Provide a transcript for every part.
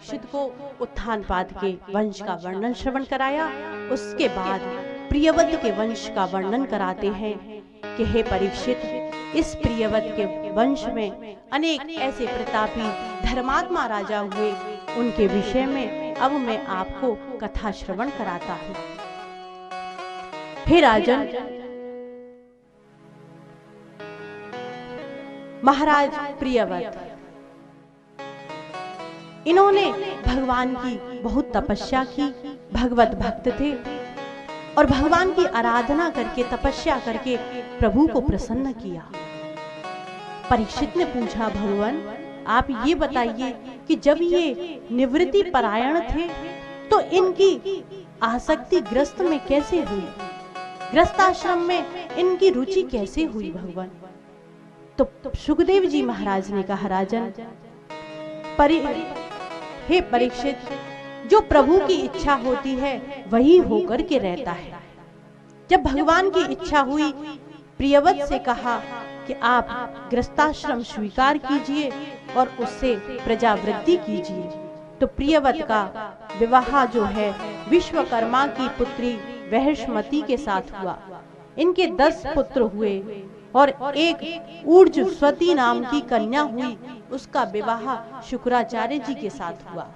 परीक्षित को उत्थानपाद के वंश का वर्णन श्रवण कराया। उसके बाद प्रियव्रत के वंश का वर्णन कराते हैं कि हे परीक्षित, इस प्रियव्रत के वंश में अनेक ऐसे प्रतापी धर्मात्मा राजा हुए, उनके विषय में अब मैं आपको कथा श्रवण कराता हूँ। हे राजन, महाराज प्रियव्रत, इन्होंने भगवान की बहुत तपस्या की, भगवत भक्त थे और भगवान की आराधना करके, तपस्या करके प्रभु को प्रसन्न किया। परीक्षित ने पूछा, भगवान आप ये बताइए कि जब ये निवृत्ति परायण थे तो इनकी आसक्ति ग्रस्त में कैसे हुई, ग्रस्ताश्रम में इनकी रुचि कैसे हुई भगवान? तो सुखदेव जी महाराज ने कहा, राजन हे परीक्षित, जो प्रभु की इच्छा होती है वही होकर के रहता है। जब भगवान की इच्छा हुई, प्रियव्रत से कहा कि आप ग्रस्ताश्रम स्वीकार कीजिए और उससे प्रजावृद्धि कीजिए। तो प्रियव्रत का विवाह जो है विश्वकर्मा की पुत्री वहश्मती के साथ हुआ। इनके 10 पुत्र हुए और एक ऊर्जस्वती नाम की कन्या हुई, उसका विवाह शुक्राचार्य जी के साथ हुआ।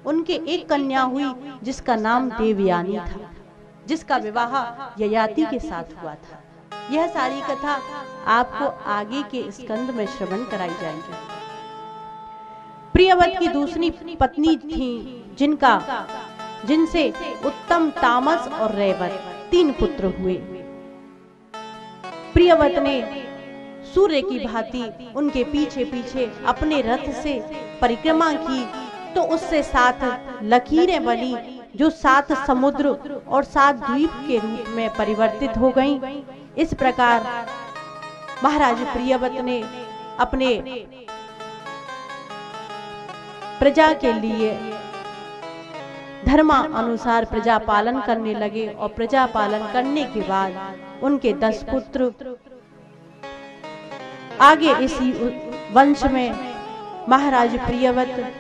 उनके एक कन्या हुई जिसका नाम देवयानी था, जिसका विवाह ययाति के साथ हुआ था। यह सारी कथा आपको आगे के स्कंद में श्रवण कराई जाएगी। प्रियव्रत की दूसरी पत्नी थी जिनसे उत्तम, तामस और रैवत 3 पुत्र हुए। प्रियव्रत ने सूर्य की भांति उनके पीछे पीछे अपने रथ से परिक्रमा की तो उससे 7 लकीरें बनी जो 7 समुद्र और 7 द्वीप के रूप में परिवर्तित हो गईं। इस प्रकार महाराज प्रियव्रत ने अपने प्रजा के लिए धर्मा अनुसार प्रजा पालन करने लगे और प्रजा पालन करने के बाद उनके 10 पुत्र आगे इसी वंश में महाराज प्रियव्रत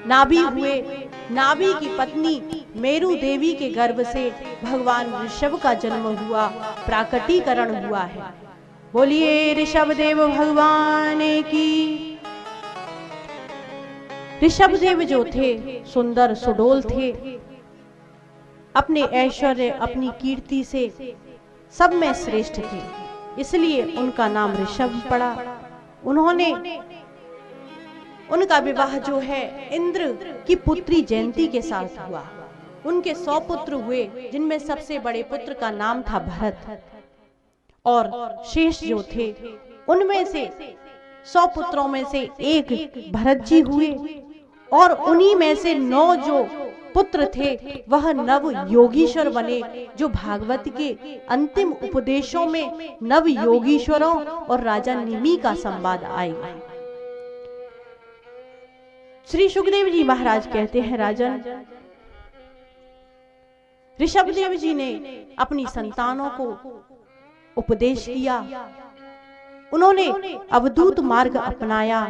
नाभि हुए। नाभि की पत्नी मेरु देवी के गर्भ से भगवान ऋषभ का जन्म हुआ, प्राकटीकरण हुआ है। बोलिए ऋषभ देव भगवान की। ऋषभ देव जो थे सुंदर सुडोल थे, अपने ऐश्वर्य अपनी कीर्ति से सब में श्रेष्ठ थे, इसलिए उनका नाम ऋषभ पड़ा। उनका विवाह जो है इंद्र की पुत्री जयंती के साथ हुआ। उनके 100 पुत्र हुए, जिनमें सबसे बड़े पुत्र का नाम था भरत और शेष जो थे उनमें से 100 पुत्रों में से एक भरत जी हुए और उन्हीं में से 9 जो पुत्र थे वह नव योगीश्वर बने, जो भागवत के अंतिम उपदेशों में नव योगीश्वरों और राजा निमि का संवाद आएगा। श्री सुखदेव जी महाराज कहते हैं, राजन ऋषभदेव जी ने अपनी संतानों को उपदेश किया। उन्होंने अवधूत मार्ग अपनाया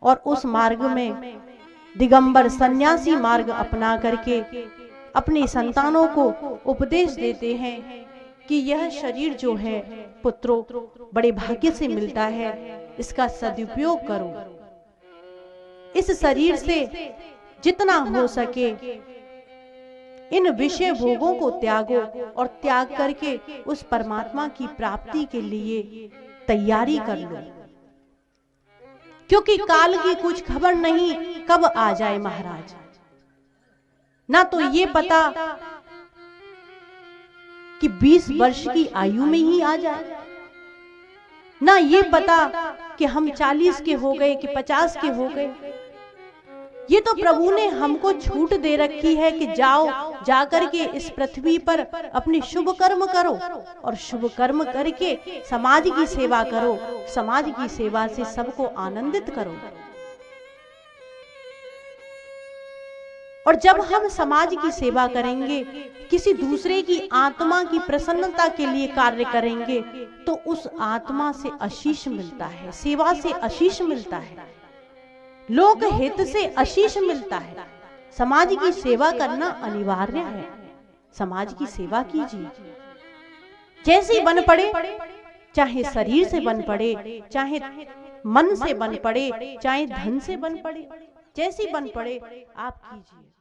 और उस मार्ग में दिगंबर सन्यासी मार्ग अपना करके अपनी संतानों को उपदेश देते हैं कि यह शरीर जो है पुत्रों बड़े भाग्य से मिलता है, इसका सदुपयोग करो। इस शरीर से जितना हो सके इन विषय भोगों को त्यागो और त्याग करके उस परमात्मा की प्राप्ति के लिए तैयारी कर लो, क्योंकि काल की कुछ खबर नहीं कब आ जाए महाराज। ना तो ये पता कि 20 वर्ष की आयु में ही आ जाए, ना ये पता कि हम 40 के हो गए कि 50 के हो गए। ये तो प्रभु ने हमको छूट दे रखी है कि जाओ, जाकर के इस पृथ्वी पर अपनी शुभ कर्म करो और शुभ कर्म करके समाज की सेवा करो, समाज की सेवा से सबको आनंदित करो। और जब हम समाज की सेवा करेंगे, किसी दूसरे की आत्मा की प्रसन्नता के लिए कार्य करेंगे, तो उस आत्मा से आशीष मिलता है, सेवा से आशीष मिलता है। लोक हित से आशीष मिलता है। समाज की सेवा करना अनिवार्य है। समाज की सेवा कीजिए, जैसी बन पड़े, चाहे शरीर से बन पड़े, चाहे मन से बन पड़े, चाहे धन से बन पड़े, जैसी बन पड़े आप कीजिए।